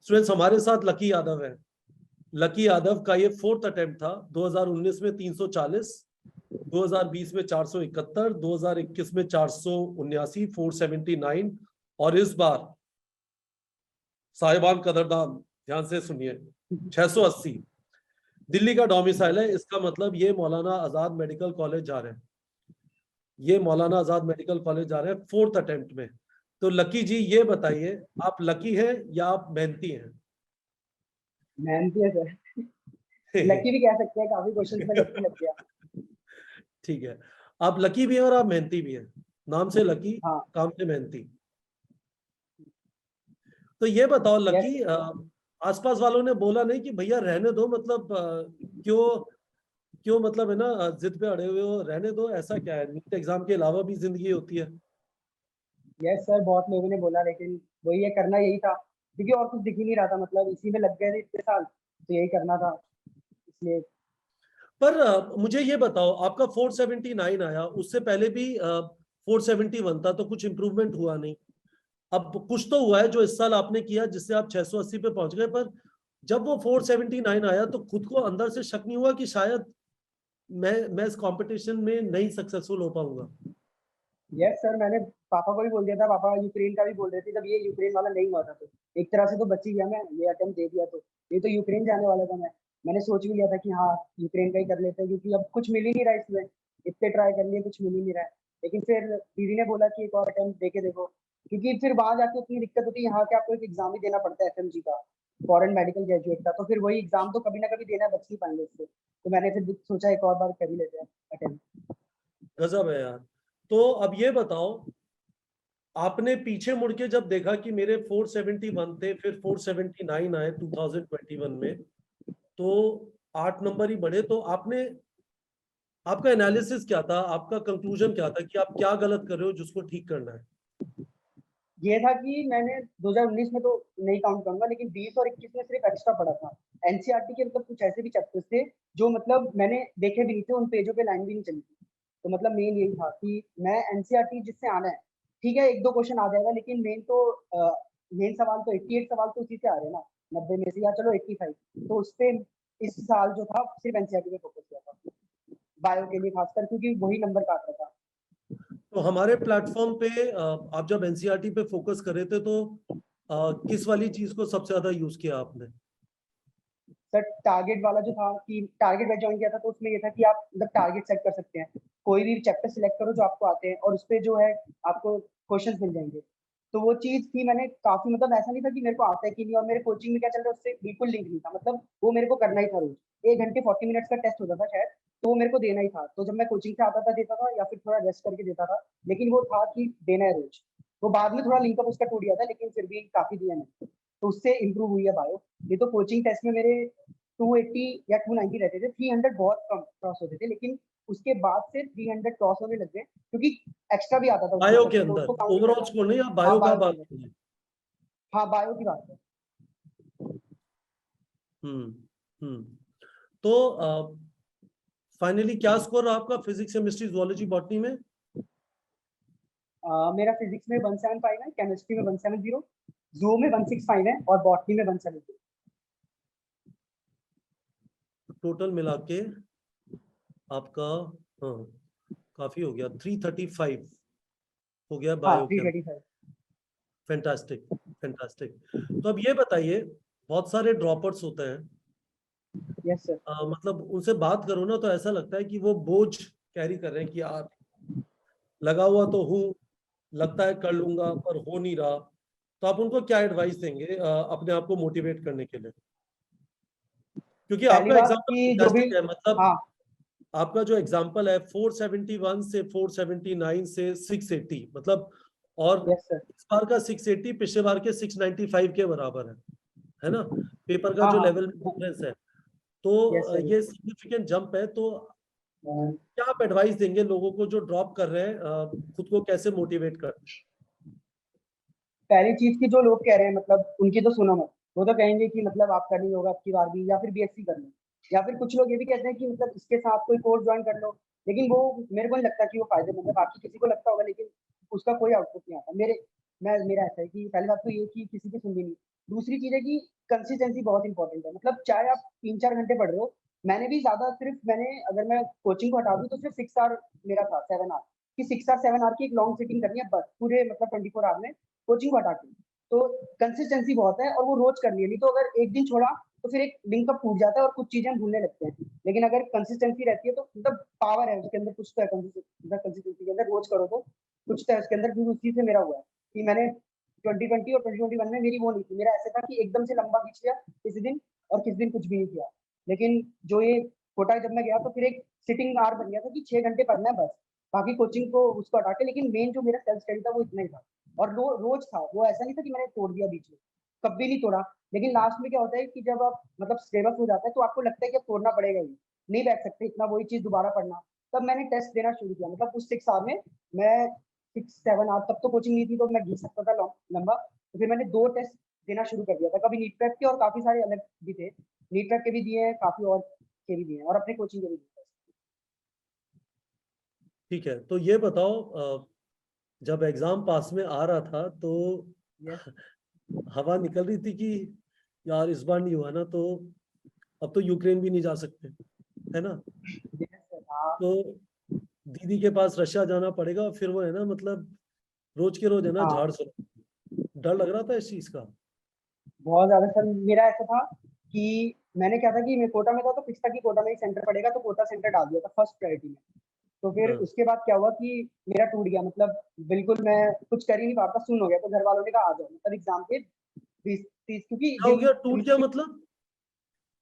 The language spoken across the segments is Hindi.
स्टूडेंट्स हमारे साथ लकी यादव है। लकी यादव का ये 4th अटेम्प्ट था। 2019 में 340, 2020 में 471, 2021 में 479, 479, और इस बार साहिबान कदरदान, ध्यान से सुनिए, 680। दिल्ली का डोमिसाइल है, इसका मतलब ये मौलाना आजाद मेडिकल कॉलेज जा रहे हैं। ये मौलाना आजाद मेडिकल कॉलेज जा रहे हैं 4th अटेम्प्ट में। तो लकी जी ये बताइए, आप लकी हैं या आप मेहनती हैं? मेहनती है सर, लकी भी कह सकते हैं, काफी क्वेश्चंस में लकी लग गया। ठीक है, आप लकी भी हैं और आप मेहनती भी हैं। नाम से लकी, हाँ। काम से मेहनती। तो ये बताओ लकी, यस। आसपास वालों ने बोला नहीं कि भैया रहने दो, मतलब क्यों क्यों मतलब है ना, जिद पे अड़े हुए हो, रहने दो, ऐसा क्या है? नीट एग्जाम के अलावा भी जिंदगी होती है। यस सर, बहुत लोगों ने बोला, लेकिन वही है, करना यही था क्योंकि और कुछ दिख ही नहीं रहा था, मतलब इसी में लग गए थे इतने साल, तो यही करना था इसलिए। पर मुझे ये बताओ, आपका 479 आया, उससे पहले भी 471 था, तो कुछ इंप्रूवमेंट हुआ नहीं। अब कुछ तो हुआ है जो इस साल आपने किया, जिससे आप 680 पे पहुंच गए। पर जब वो 479 आया तो खुद को अंदर से शक नहीं हुआ कि शायद मैं इस कंपटीशन में नहीं सक्सेसफुल हो पाऊंगा? यस सर, मैंने पापा को भी बोल दिया था, पापा यूक्रेन का भी बोल रहे थे जब ये यूक्रेन वाला नहीं हुआ था, तो एक तरह से तो बच ही गया मैं, ये अटेम्प्ट दे दिया तो। ये तो यूक्रेन जाने वाला था, मैंने सोच भी लिया था कि हाँ यूक्रेन का ही कर लेते हैं, क्योंकि अब कुछ मिल ही नहीं रहा इसमें, इतने ट्राई कर लिए कुछ मिल ही नहीं रहा है। लेकिन फिर दीदी ने बोला कि एक और अटेम्प्ट दे के देखो, क्योंकि फिर वहां जाके उतनी दिक्कत होती है, यहाँ के आपको एक एग्जाम ही देना पड़ता है एफएमजी का, फॉरेन मेडिकल ग्रेजुएट का, तो फिर वही एग्जाम तो कभी ना कभी देना, बच नहीं पाएंगे उससे, तो मैंने फिर सोचा एक और बार कर ही लेते हैं अटेम्प्ट। गजब है यार। तो अब ये बताओ, आपने पीछे मुड़ के जब देखा कि मेरे 471 थे, फिर 479 आए 2021 में, तो 8 नंबर ही बढ़े, तो आपने, आपका एनालिसिस क्या था, आपका कंक्लूजन क्या था कि आप क्या गलत कर रहे हो जिसको ठीक करना है? ये था कि मैंने 2019 में तो नहीं काउंट करूंगा, लेकिन 20 और 21 में सिर्फ एक्स्ट्रा पढ़ा था। एनसीईआरटी के मतलब कुछ ऐसे भी चैप्टर्स थे जो मतलब मैंने देखे भी नहीं थे, उन पेजों पे लाइन भी नहीं चली थी। तो मतलब मेन यही था कि मैं एनसीईआरटी जिससे आना है, ठीक है एक दो क्वेश्चन आ जाएगा, लेकिन मेन सवाल तो 88 सवाल तो उसी से आ रहे हैं ना, 90 में से, या चलो 85, तो उस पे इस साल जो था सिर्फ एनसीईआरटी पे फोकस किया था, बायो के लिए खासकर, क्योंकि वही नंबर काट रहा था। तो हमारे प्लेटफॉर्म पे आप जब एनसीईआरटी पे फोकस कर रहे थे, तो किस वाली चीज को सबसे ज्यादा यूज किया आपने? सर टारगेट वाला जो था, कि टारगेट बैच ज्वाइन किया था, तो उसमें ये था कि आप मतलब टारगेट सेट कर सकते हैं, कोई भी चैप्टर सिलेक्ट करो जो आपको आते हैं, और उस पर जो है आपको क्वेश्चंस मिल जाएंगे। तो वो चीज थी, मैंने काफी मतलब ऐसा नहीं था कि मेरे को आता है कि नहीं, और मेरे कोचिंग में क्या चल रहा है उससे बिल्कुल लिंक नहीं था, मतलब वो मेरे को करना ही था रोज। 1 घंटे 40 मिनट्स का टेस्ट होता था शायद, तो वो मेरे को देना ही था, तो जब मैं कोचिंग से आता था देता था, या फिर थोड़ा रेस्ट करके देता था, लेकिन वो था कि देना है रोज। वो बाद में थोड़ा लिंकअप उसका टूट गया था, लेकिन फिर भी काफी दिया मैंने, तो उससे इम्प्रूव हुई है बायो। ये तो कोचिंग टेस्ट में मेरे 280 या 290 रहते थे, 300 बहुत कम क्रॉस होते थे, लेकिन उसके बाद से 300 क्रॉस होने लग गए, क्योंकि एक्स्ट्रा भी आता था उसमें बायो के क्वेश्चन, तो अंदर उसको काउंट नहीं ओवरऑल करना। स्कोर नहीं, आप हाँ बायो का बायो के बात अंदर, करिए। हाँ बायो की बात है। हम्म। तो फाइनली क्या स्कोर रहा आपका फिजिक्स, केमिस्ट्री, जुओलॉजी, बॉटनी में? मेरा फिजिक्स में 175 है, केमिस्ट्री में 170, जू में 165 है, और बॉटनी में 170। टोटल मिला के आपका, हाँ, काफी हो गया, 335 हो गया हाँ बायो के अंदर। 335। Fantastic, fantastic. तो अब ये बताइए, बहुत सारे ड्रॉपर्स होते हैं, यस सर। मतलब उनसे बात करो ना तो ऐसा लगता है कि वो बोझ कैरी कर रहे हैं कि यार लगा हुआ तो हूँ, लगता है कर लूंगा पर हो नहीं रहा। तो आप उनको क्या एडवाइस देंगे अपने आप को मोटिवेट करने के लिए? क्योंकि पहली आपका बात एग्जाम्पल कि जो भी, फैंटास्टिक है, मतलब हाँ आपका जो एग्जाम्पल है 471 से 479 से 680, मतलब, और यस सर। इस बार का 680 पिछले बार के 695 के बराबर है ना? पेपर का हाँ जो हाँ। लेवल डिफरेंस है, तो यस सर। ये सिग्निफिकेंट जंप है। तो क्या आप एडवाइस देंगे लोगों को जो ड्रॉप कर रहे हैं, खुद को कैसे मोटिवेट कर? पहली चीज की, जो लोग कह रहे हैं मतलब उनकी तो सुनो मत, वो तो कहेंगे कि मतलब आपका नहीं होगा अब की बार भी, या फिर बीएससी कर लो, या फिर कुछ लोग ये भी कहते हैं कि मतलब इसके साथ कोई कोर्स ज्वाइन कर लो, लेकिन वो मेरे को नहीं लगता कि वो फायदेमंद है, बाकी किसी को लगता होगा, लेकिन उसका कोई आउटपुट नहीं आता मेरा ऐसा है कि पहली बात तो ये कि किसी की सुननी नहीं। दूसरी चीज है कि कंसिस्टेंसी बहुत इंपॉर्टेंट है। मतलब चाहे आप 3-4 घंटे पढ़ रहे हो, मैंने भी ज़्यादा अगर मैं कोचिंग को हटा दूँ तो सिर्फ 6 आवर मेरा था, 7 आवर कि 6 आवर 7 आवर की एक लॉन्ग सिटिंग करनी है बस, पूरे मतलब 24 आवर में कोचिंग को हटा के। तो कंसिस्टेंसी बहुत है और वो रोज करनी है, नहीं तो अगर एक दिन छोड़ा तो फिर एक लिंक अप टूट जाता है और कुछ चीजें हम भूलने लगते हैं। लेकिन अगर कंसिस्टेंसी रहती है तो मतलब पावर है उसके अंदर, कुछ तो है कंसिस्टेंसी के अंदर, रोज करो तो कुछ तो है उसके अंदर। भी उसी से मेरा हुआ है कि मैंने 2020 और 2021 में मेरी वो नहीं थी, मेरा ऐसे था कि एकदम से लंबा खींच लिया किसी दिन और किसी दिन कुछ भी नहीं किया। लेकिन जो ये कोटा जब मैं गया तो फिर एक सिटिंग आवर बन गया था कि 6 घंटे पढ़ना है बस, बाकी कोचिंग को उसको हटा के। लेकिन मेन जो मेरा सेल्फ स्टडी था वो इतना ही था और रोज था, वो ऐसा नहीं था कि मैंने तोड़ दिया बीच में, कभी नहीं तोड़ा। लेकिन लास्ट में क्या होता है कि जब आप मतलब सिलेबस हो जाता है तो आपको लगता है कि अब तोड़ना पड़ेगा ही, नहीं बैठ सकते इतना वही चीज दोबारा पढ़ना। तब मैंने टेस्ट देना शुरू किया, मतलब उस 6 आवर में मैं 6-7 आवर, तब तो कोचिंग नहीं थी तो मैं घींच सकता था लंबा, तो फिर मैंने 2 टेस्ट देना शुरू कर दिया था। कभी नीट प्रेप के और काफी सारे अलग भी थे, नीट प्रेप के भी दिए हैं, काफी और के भी दिए हैं और अपने कोचिंग के भी दिए हैं। ठीक है, तो ये बताओ, जब एग्जाम पास में आ रहा था तो Yes, हवा निकल रही थी कि यार इस बार नहीं हुआ ना तो अब तो यूक्रेन भी नहीं जा सकते, है ना? yes, sir, हाँ, तो दीदी के पास रशिया जाना पड़ेगा, फिर वो है ना, मतलब रोज के रोज है ना हाँ, झाड़ सुन। डर लग रहा था इस चीज का। बहुत ज्यादा सर। मेरा ऐसा था कि मैंने क्या था कि मैं कोटा में था तो फिक्स था कि कोटा में ही सेंटर पड़ेगा, तो कोटा सेंटर डाल दिया था फर्स्ट प्रायोरिटी में। तो फिर हाँ, उसके बाद क्या हुआ कि मेरा टूट गया, मतलब बिल्कुल मैं कुछ कर ही नहीं पाता, सुन हो गया। तो घर वालों ने कहा आ जाओ, मतलब एग्जाम के 20-30, क्योंकि क्या हो गया? टूट गया मतलब?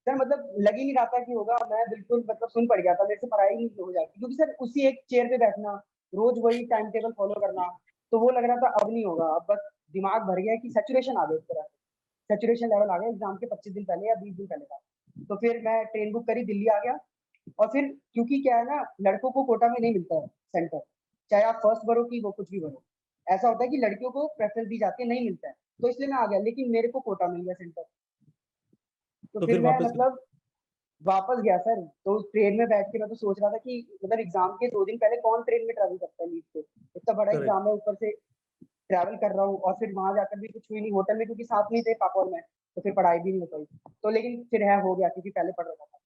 सर मतलब लग ही नहीं रहा था कि होगा। मैं बिल्कुल मतलब सुन पड़ गया था, मेरे से पढ़ाई नहीं हो जाती क्योंकि सर उसी एक चेयर पे बैठना, रोज वही टाइम टेबल फॉलो करना, तो वो लग रहा था अब नहीं होगा। अब बस दिमाग भर गया कि सैचुरेशन आ गया, एक तरह से सैचुरेशन लेवल आ गया एग्जाम के 25 दिन पहले या 20 दिन पहले का। तो फिर मैं ट्रेन बुक करी, दिल्ली आ गया। और फिर क्योंकि क्या है ना, लड़कों को कोटा में नहीं मिलता है सेंटर, चाहे आप फर्स्ट भरो कि वो कुछ भी भरो। ऐसा होता है कि लड़कियों को प्रेफरेंस दी जाती है, नहीं मिलता है। तो इसलिए मैं आ गया, लेकिन मेरे को कोटा मिल गया सेंटर। तो तो फिर फिर मैं वापस? मतलब वापस गया सर। तो ट्रेन में बैठ के मैं तो सोच रहा था कि मतलब एग्जाम के 2 दिन पहले कौन ट्रेन में ट्रैवल करता है लीव पे, इतना बड़ा करेक्ट। एग्जाम है, ऊपर से ट्रैवल कर रहा हूँ और फिर वहां जाकर भी कुछ हुई नहीं होटल में, क्योंकि साथ नहीं थे पापा और मैं, तो फिर पढ़ाई भी नहीं हो पाई। तो लेकिन फिर है हो गया क्योंकि पहले पढ़ रहा था।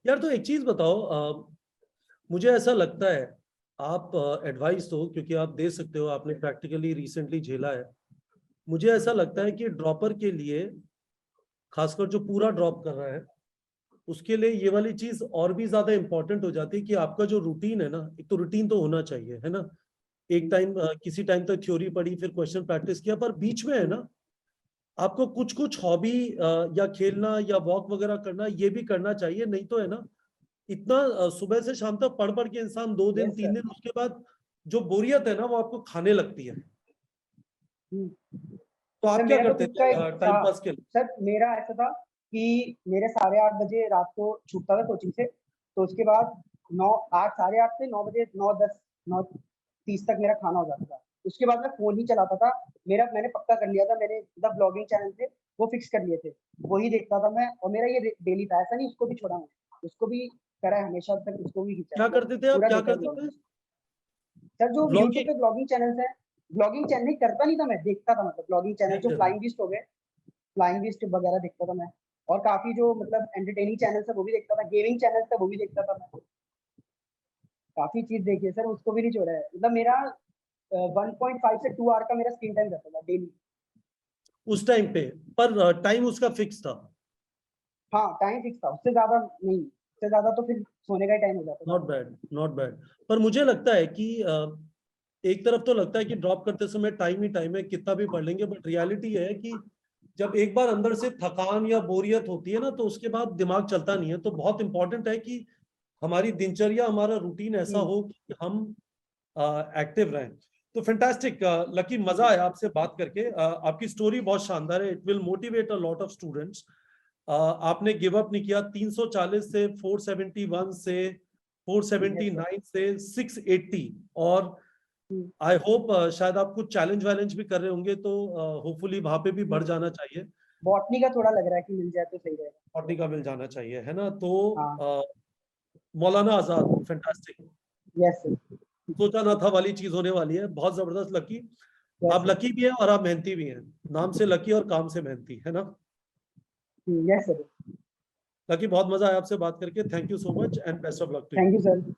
यार तो एक चीज बताओ, मुझे ऐसा लगता है, आप एडवाइस दो क्योंकि आप दे सकते हो, आपने प्रैक्टिकली रिसेंटली झेला है। मुझे ऐसा लगता है कि ड्रॉपर के लिए, खासकर जो पूरा ड्रॉप कर रहा है, उसके लिए ये वाली चीज और भी ज्यादा इंपॉर्टेंट हो जाती है कि आपका जो रूटीन है ना, एक तो रूटीन तो होना चाहिए, है ना? एक टाइम, किसी टाइम तक थ्योरी पढ़ी, फिर क्वेश्चन प्रैक्टिस किया, पर बीच में है ना, आपको कुछ कुछ हॉबी या खेलना या वॉक वगैरह करना, ये भी करना चाहिए। नहीं तो है ना, इतना सुबह से शाम तक पढ़ पढ़ के इंसान 2 दिन यस 3 सर। दिन, उसके बाद जो बोरियत है ना वो आपको खाने लगती है। तो सर आप क्या मेरा तो करते खुद का थे एक टाइम था। पास के लिए? सर मेरा ऐसा था कि मेरे 8:30 बजे रात को छूटता था कोचिंग से, तो उसके बाद 8 साढ़े 8 से 9 बजे, 9:10, 9:30 तक मेरा खाना हो जाता था। उसके बाद मैं फोन ही चलाता था। मैंने पक्का कर लिया था, मैंने द ब्लॉगिंग चैनल थे वो फिक्स कर लिए थे, वही देखता था मैं। और मेरा ये डेली था, ऐसा नहीं उसको भी छोड़ा, मैं उसको भी करा है हमेशा तक, उसको भी खींचा है, क्या मतलब करते थे आप, पूरा क्या देखा है करते ब्लॉग। थे? सर जो यूट्यूब ब्लॉगिंग? पे ब्लॉगिंग चैनल्स है, ब्लॉगिंग चैनल नहीं करता नहीं था मैं, देखता था, मतलब ब्लॉगिंग चैनल जो ठीक है। फ्लाइंग लिस्ट हो गए, फ्लाइंग लिस्ट वगैरह देखता था मैं। और काफी जो मतलब एंटरटेनिंग चैनल है वो भी देखता था, गेमिंग चैनल था वो भी देखता था मैं। काफी चीज देखी है सर, उसको भी नहीं छोड़ा है। मतलब मेरा 1.5 से 2 आवर का मेरा स्क्रीन टाइम रहता था डेली। उस टाइम पे, पर टाइम उसका फिक्स था? हाँ टाइम फिक्स था, उससे ज्यादा नहीं, उससे ज्यादा तो फिर सोने का ही टाइम हो जाता था। Not bad, not bad. पर मुझे लगता है कि एक तरफ तो लगता है कि ड्रॉप करते समय टाइम ही टाइम है, कितना भी पढ़ लेंगे, बट रियलिटी है कि जब एक बार अंदर से थकान या बोरियत होती है ना, तो उसके बाद दिमाग चलता नहीं है। तो बहुत इंपॉर्टेंट है कि हमारी दिनचर्या, हमारा रूटीन ऐसा हम्म, हो कि हम एक्टिव रहें। तो फैंटास्टिक लकी, मजा आया आपसे बात करके। आपकी स्टोरी बहुत शानदार है, it will motivate a lot of students. आपने गिव अप नहीं किया, 340 से 471 से yes, sir. 479 से 680। और हम्म, आई होप शायद आप कुछ चैलेंज वैलेंज भी कर रहे होंगे, तो होपफुली वहां पे भी बढ़ जाना चाहिए। बॉटनी का थोड़ा लग रहा है कि मिल जाए तो सही रहेगा। बॉटनी का मिल जाना चाहिए, है ना? तो हाँ, Maulana Azad, fantastic. Yes sir. सोचा ना था वाली चीज होने वाली है, बहुत जबरदस्त लकी। आप लकी भी हैं और आप मेहनती भी हैं, नाम से लकी और काम से मेहनती, है ना? Yes sir. लकी, बहुत मजा आया आपसे बात करके, thank you so much and best of luck to you. Thank you sir.